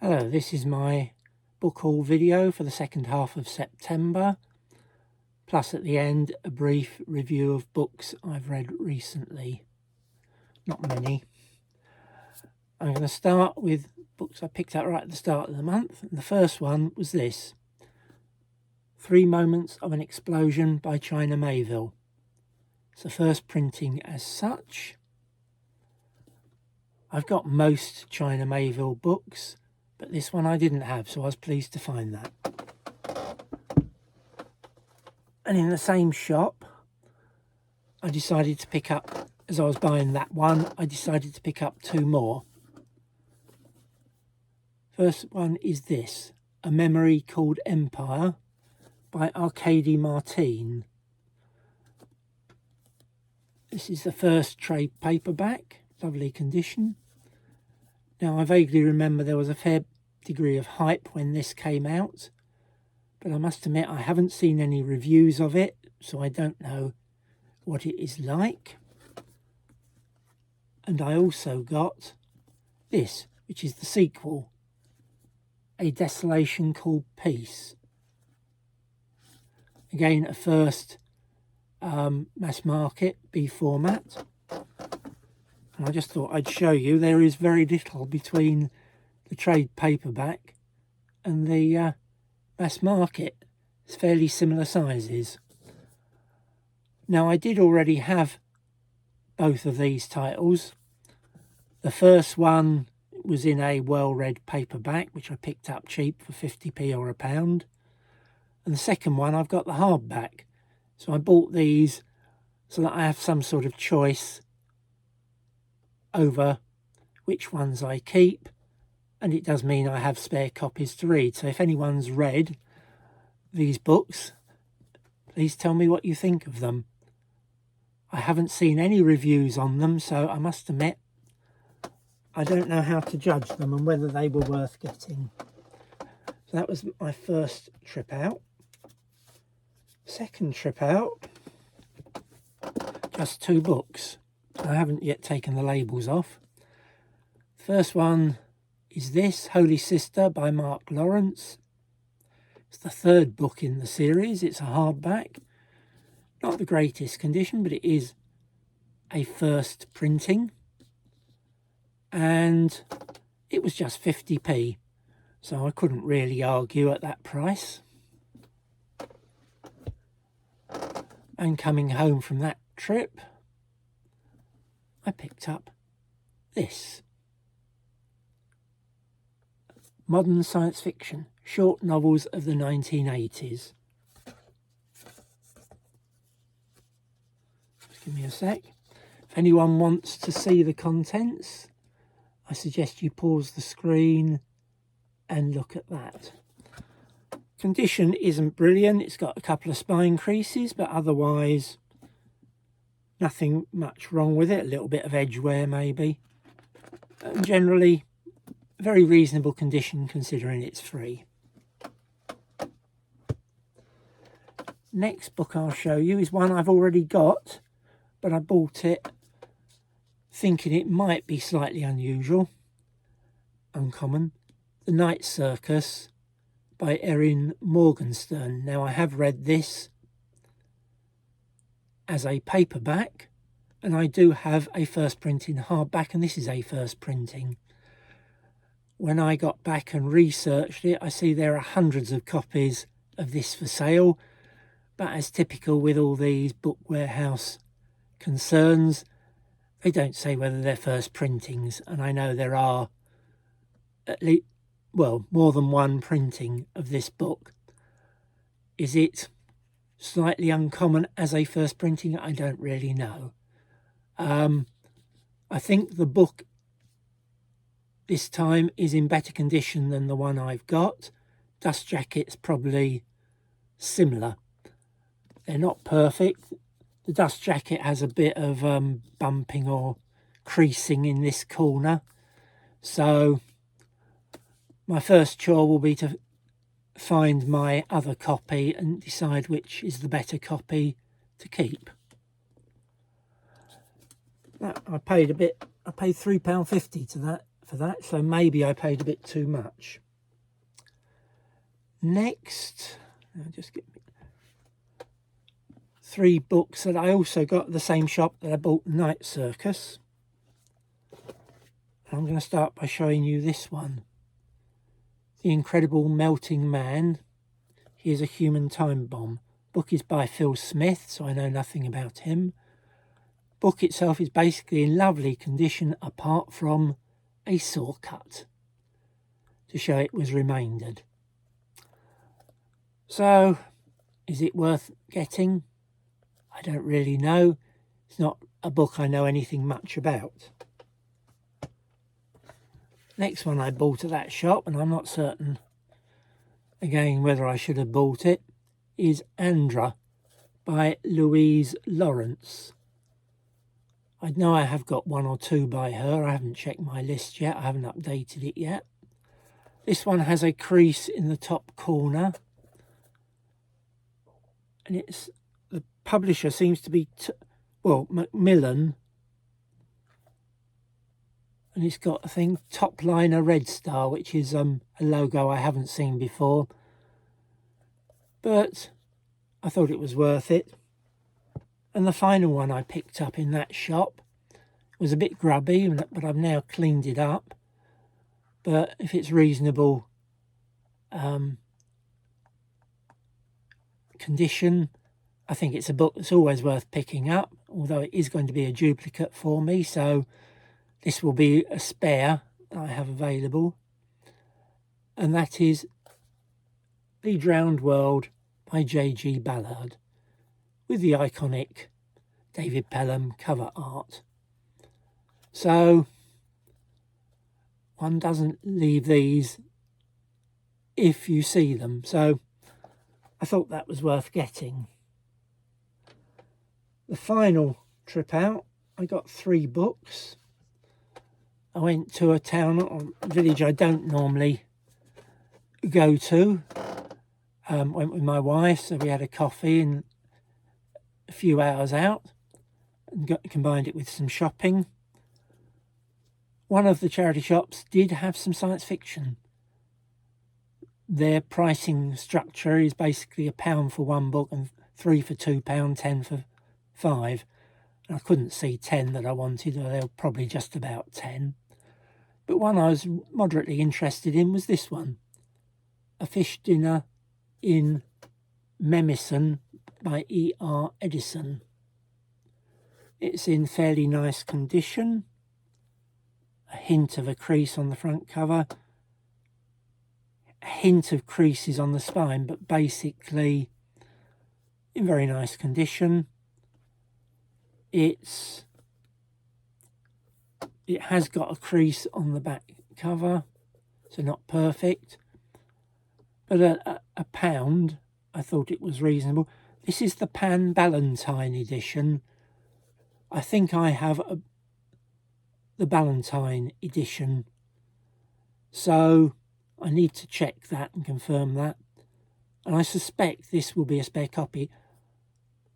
Hello, this is my book haul video for the second half of September, plus at the end a brief review of books I've read recently. Not many. I'm going to start with books I picked up right at the start of the month, and the first one was this, 3 Moments of an Explosion by China Mayville. It's the first printing as such. I've got most China Mayville books, but this one I didn't have, so I was pleased to find that. And in the same shop, I decided to pick up, as I was buying that one, I decided to pick up 2 more. First one is this, A Memory Called Empire by Arcady Martine. This is the first trade paperback, lovely condition. Now, I vaguely remember there was a fair degree of hype when this came out, but I must admit I haven't seen any reviews of it, so I don't know what it is like. And I also got this, which is the sequel, A Desolation Called Peace. Again, a first mass market B format. And I just thought I'd show you there is very little between the trade paperback and the mass market. It's fairly similar sizes. Now, I did already have both of these titles. The first one was in a well-read paperback, which I picked up cheap for 50p or £1. And the second one, I've got the hardback. So I bought these so that I have some sort of choice over which ones I keep, and it does mean I have spare copies to read. So if anyone's read these books, please tell me what you think of them. I haven't seen any reviews on them, so I must admit I don't know how to judge them and whether they were worth getting. So that was my first trip out. Second trip out, just 2 books. I haven't yet taken the labels off. The first one is this, Holy Sister by Mark Lawrence. It's the 3rd book in the series. It's a hardback. Not the greatest condition, but it is a first printing. And it was just 50p. So I couldn't really argue at that price. And coming home from that trip, I picked up this. Modern Science Fiction, Short Novels of the 1980s. Just give me a sec. If anyone wants to see the contents, I suggest you pause the screen and look at that. Condition isn't brilliant. It's got a couple of spine creases, but otherwise nothing much wrong with it. A little bit of edge wear maybe. And generally, very reasonable condition considering it's free. Next book I'll show you is one I've already got, but I bought it thinking it might be slightly unusual, uncommon. The Night Circus by Erin Morgenstern. Now, I have read this as a paperback, and I do have a first printing hardback, and this is a first printing. When I got back and researched it, I see there are hundreds of copies of this for sale, but as typical with all these book warehouse concerns, they don't say whether they're first printings, and I know there are at least, well, more than one printing of this book. Is it slightly uncommon as a first printing? I don't really know. I think the book this time is in better condition than the one I've got. Dust jacket's probably similar. They're not perfect. The dust jacket has a bit of bumping or creasing in this corner. So my first chore will be to find my other copy and decide which is the better copy to keep. I paid £3.50 to that for that, so maybe I paid a bit too much. Next, I'll just get 3 books that I also got at the same shop that I bought Night Circus. I'm going to start by showing you this one. The Incredible Melting Man. Here's a Human Time Bomb. Book is by Phil Smith, so I know nothing about him. Book itself is basically in lovely condition apart from a saw cut to show it was remaindered. So, is it worth getting? I don't really know. It's not a book I know anything much about. Next one I bought at that shop, and I'm not certain again whether I should have bought it, is Andra by Louise Lawrence. I know I have got 1 or 2 by her. I haven't checked my list yet. I haven't updated it yet. This one has a crease in the top corner. And the publisher seems to be, Macmillan. And it's got, I think, Top Liner Red Star, which is a logo I haven't seen before. But I thought it was worth it. And the final one I picked up in that shop was a bit grubby, but I've now cleaned it up. But if it's reasonable condition, I think it's a book that's always worth picking up, although it is going to be a duplicate for me, so this will be a spare I have available. And that is The Drowned World by J.G. Ballard, with the iconic David Pelham cover art. So one doesn't leave these if you see them, so I thought that was worth getting. The final trip out, I got 3 books. I went to a town or village I don't normally go to. Went with my wife, so we had a coffee and a few hours out and combined it with some shopping. One of the charity shops did have some science fiction. Their pricing structure is basically £1 for 1 book and 3 for £2, 10 for 5. And I couldn't see 10 that I wanted, or they were probably just about 10. But one I was moderately interested in was this one, A Fish Dinner in Memison by E.R. Edison. It's in fairly nice condition. A hint of a crease on the front cover. A hint of creases on the spine, but basically in very nice condition. It has got a crease on the back cover, so not perfect. But a £1, I thought it was reasonable. This is the Pan Ballantine edition. I think I have the Ballantine edition. So I need to check that and confirm that. And I suspect this will be a spare copy.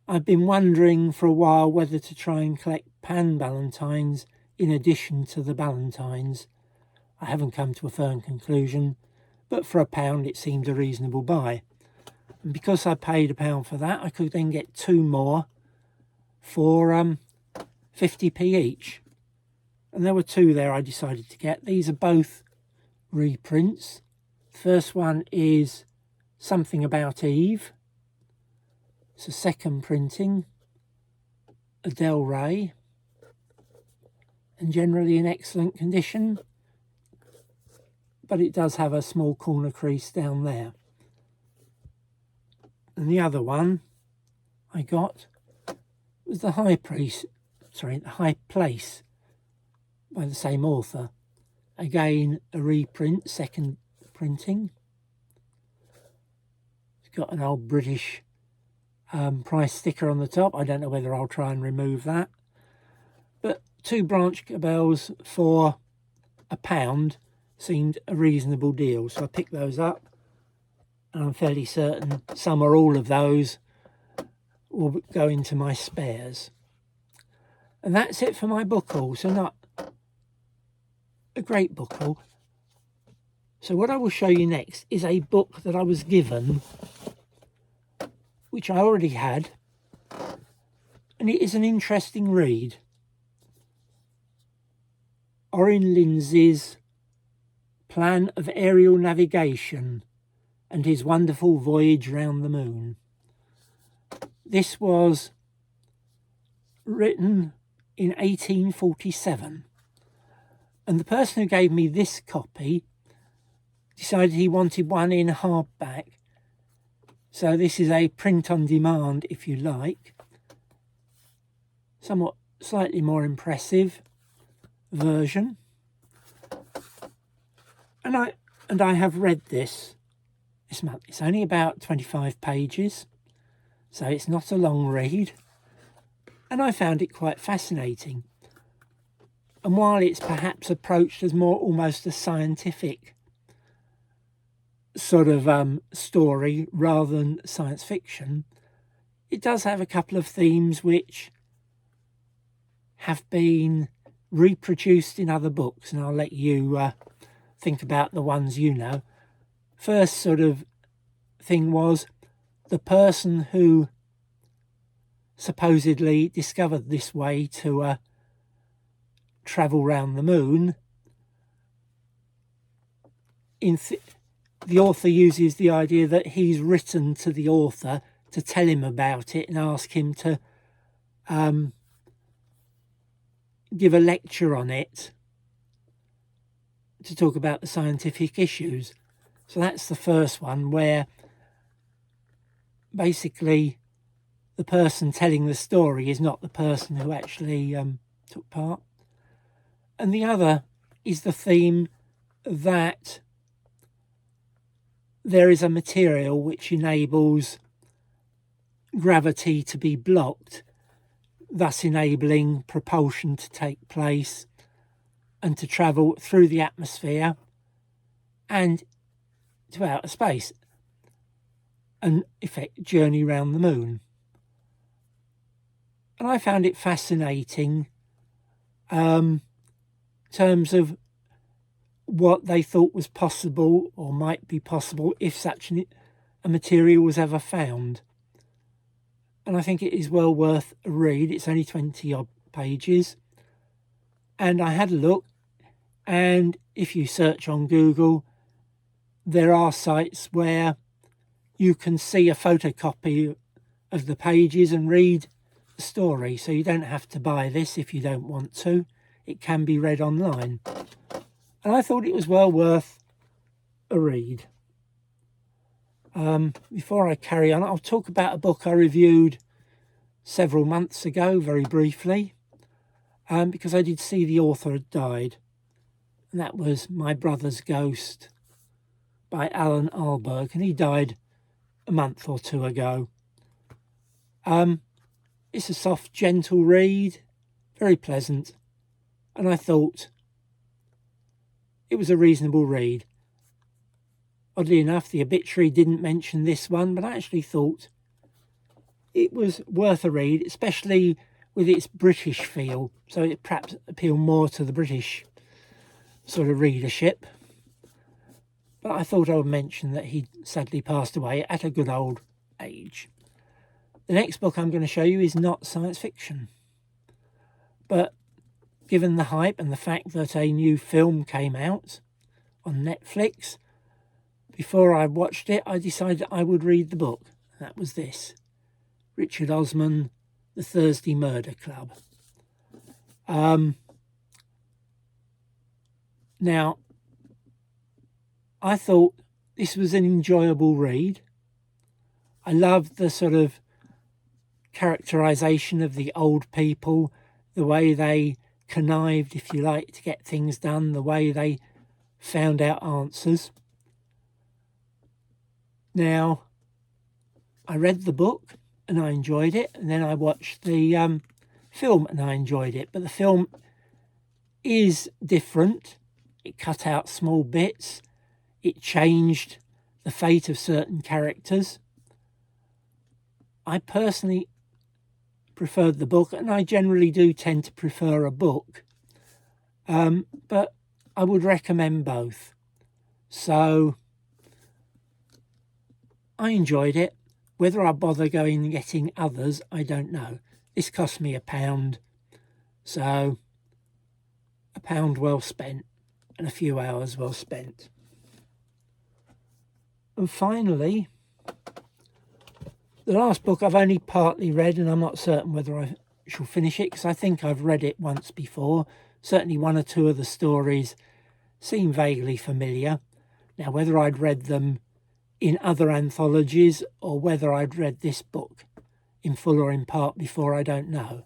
I've been wondering for a while whether to try and collect Pan Ballantines in addition to the Ballantines. I haven't come to a firm conclusion, but for £1 it seemed a reasonable buy. And because I paid £1 for that, I could then get 2 more for 50p each. And there were 2 there I decided to get. These are both reprints. The first one is Something About Eve. It's a second printing, Adele Ray, and generally in excellent condition, but it does have a small corner crease down there. And the other one I got was The High Place by the same author. Again, a reprint, second printing. It's got an old British price sticker on the top. I don't know whether I'll try and remove that. But 2 branch bells for £1 seemed a reasonable deal. So I picked those up. And I'm fairly certain some or all of those will go into my spares. And that's it for my book haul. So not a great book. So what I will show you next is a book that I was given, which I already had, and it is an interesting read. Orrin Lindsay's Plan of Aerial Navigation and His Wonderful Voyage Round the Moon. This was written in 1847, and the person who gave me this copy decided he wanted one in hardback. So this is a print on demand, if you like. Somewhat slightly more impressive version. And I have read this month. It's only about 25 pages, so it's not a long read. And I found it quite fascinating. And while it's perhaps approached as more almost a scientific sort of story rather than science fiction, it does have a couple of themes which have been reproduced in other books, and I'll let you think about the ones you know. First sort of thing was the person who supposedly discovered this way to travel round the moon. The author uses the idea that he's written to the author to tell him about it and ask him to give a lecture on it to talk about the scientific issues. So that's the first one, where basically the person telling the story is not the person who actually took part. And the other is the theme that there is a material which enables gravity to be blocked, thus enabling propulsion to take place and to travel through the atmosphere and to outer space, and effect journey round the moon. And I found it fascinating in terms of what they thought was possible or might be possible if such a material was ever found. And I think it is well worth a read. It's only 20 odd pages. And I had a look, and if you search on Google, there are sites where you can see a photocopy of the pages and read the story. So you don't have to buy this if you don't want to. It can be read online. And I thought it was well worth a read. Before I carry on, I'll talk about a book I reviewed several months ago, very briefly, because I did see the author had died. And that was My Brother's Ghost by Alan Alberg, and he died a month or two ago. It's a soft, gentle read, very pleasant, and I thought it was a reasonable read. Oddly enough, the obituary didn't mention this one, but I actually thought it was worth a read, especially with its British feel, so it perhaps appealed more to the British sort of readership. But I thought I would mention that he sadly passed away at a good old age. The next book I'm going to show you is not science fiction. But given the hype and the fact that a new film came out on Netflix, before I watched it, I decided I would read the book. That was this. Richard Osman, The Thursday Murder Club. Now, I thought this was an enjoyable read. I loved the sort of characterization of the old people, the way they connived, if you like, to get things done, the way they found out answers. Now, I read the book and I enjoyed it, and then I watched the film and I enjoyed it. But the film is different. It cut out small bits. It changed the fate of certain characters. I personally preferred the book, and I generally do tend to prefer a book. But I would recommend both. So I enjoyed it. Whether I bother going and getting others, I don't know. This cost me £1, so £1 well spent and a few hours well spent. And finally, the last book I've only partly read, and I'm not certain whether I shall finish it because I think I've read it once before. Certainly one or two of the stories seem vaguely familiar. Now, whether I'd read them in other anthologies or whether I'd read this book in full or in part before, I don't know.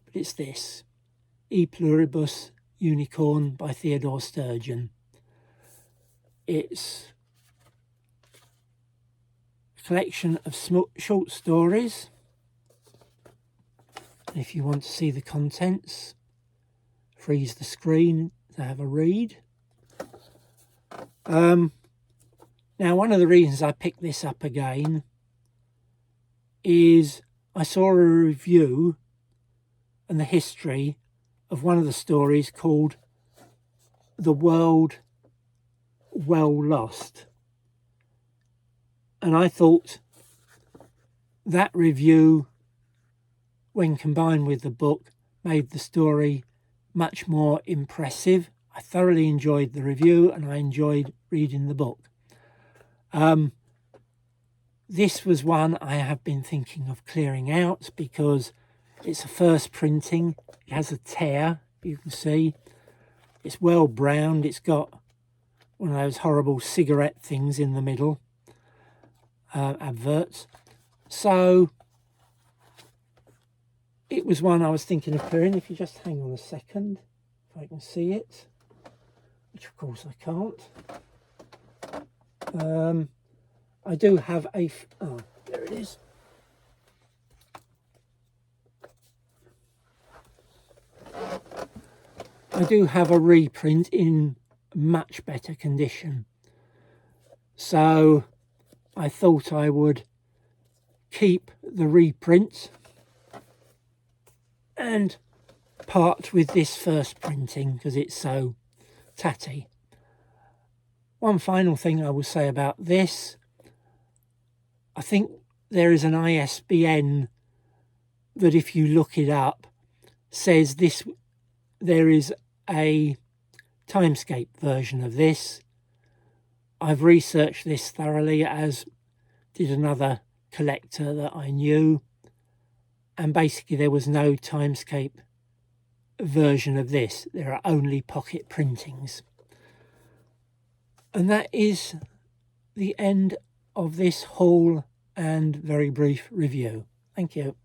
But it's this, E Pluribus Unicorn by Theodore Sturgeon. It's a collection of short stories. And if you want to see the contents, freeze the screen to have a read. Now, one of the reasons I picked this up again is I saw a review and the history of one of the stories called The World Well Lost. And I thought that review, when combined with the book, made the story much more impressive. I thoroughly enjoyed the review and I enjoyed reading the book. This was one I have been thinking of clearing out because it's a first printing. It has a tear, you can see. It's well browned. It's got one of those horrible cigarette things in the middle, adverts. So it was one I was thinking of clearing. If you just hang on a second, if I can see it, which of course I can't. I do have a, oh, there it is. I do have a reprint in much better condition. So I thought I would keep the reprint and part with this first printing because it's so tatty. One final thing I will say about this, I think there is an ISBN that if you look it up says this, there is a Timescape version of this. I've researched this thoroughly, as did another collector that I knew, and basically there was no Timescape version of this. There are only pocket printings. And that is the end of this haul and very brief review. Thank you.